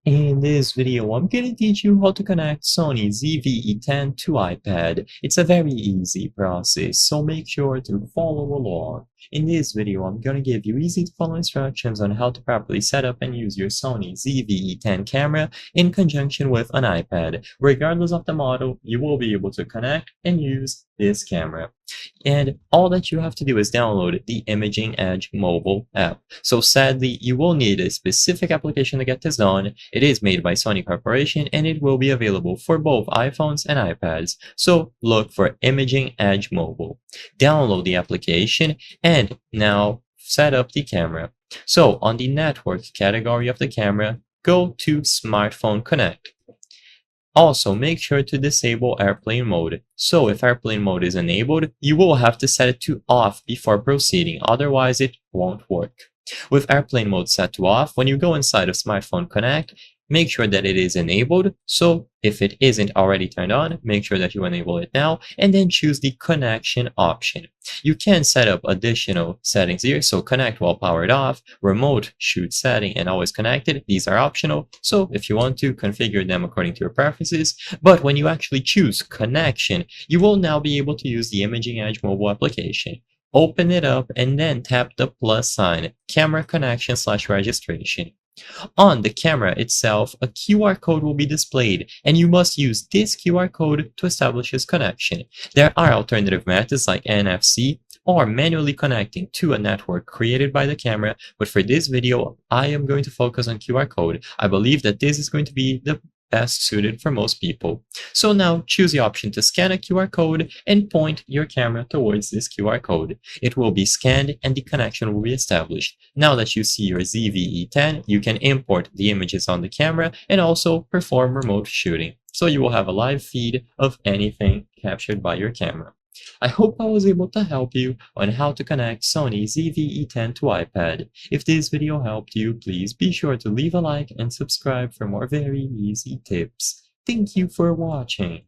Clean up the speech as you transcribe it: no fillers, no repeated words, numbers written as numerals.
In this video, I'm going to teach you how to connect Sony ZVE10 to iPad. It's a very easy process, so make sure to follow along. In this video, I'm going to give you easy to follow instructions on how to properly set up and use your Sony ZVE10 camera in conjunction with an iPad. Regardless of the model, you will be able to connect and use this camera. And all that you have to do is download the Imaging Edge mobile app. So sadly, you will need a specific application to get this done. It is made by Sony Corporation and it will be available for both iPhones and iPads. So look for Imaging Edge mobile. Download the application and now set up the camera. So on the network category of the camera, go to Smartphone Connect. Also, make sure to disable airplane mode. So if airplane mode is enabled, you will have to set it to off before proceeding, otherwise it won't work. With airplane mode set to off, when you go inside of Smartphone Connect, make sure that it is enabled. So if it isn't already turned on, make sure that you enable it now and then choose the connection option. You can set up additional settings here, so connect while powered off, remote shoot setting, and always connected. These are optional, so if you want to, configure them according to your preferences. But when you actually choose connection, you will now be able to use the Imaging Edge mobile application. Open it up and then tap the plus sign, camera connection / registration. On the camera itself, a QR code will be displayed, and you must use this QR code to establish this connection. There are alternative methods like NFC or manually connecting to a network created by the camera, but for this video, I am going to focus on QR code. I believe that this is going to be the best suited for most people. So now choose the option to scan a QR code and point your camera towards this QR code. It will be scanned and the connection will be established. Now that you see your ZVE10, you can import the images on the camera and also perform remote shooting. So you will have a live feed of anything captured by your camera. I hope I was able to help you on how to connect Sony ZVE10 to iPad. If this video helped you, please be sure to leave a like and subscribe for more very easy tips. Thank you for watching.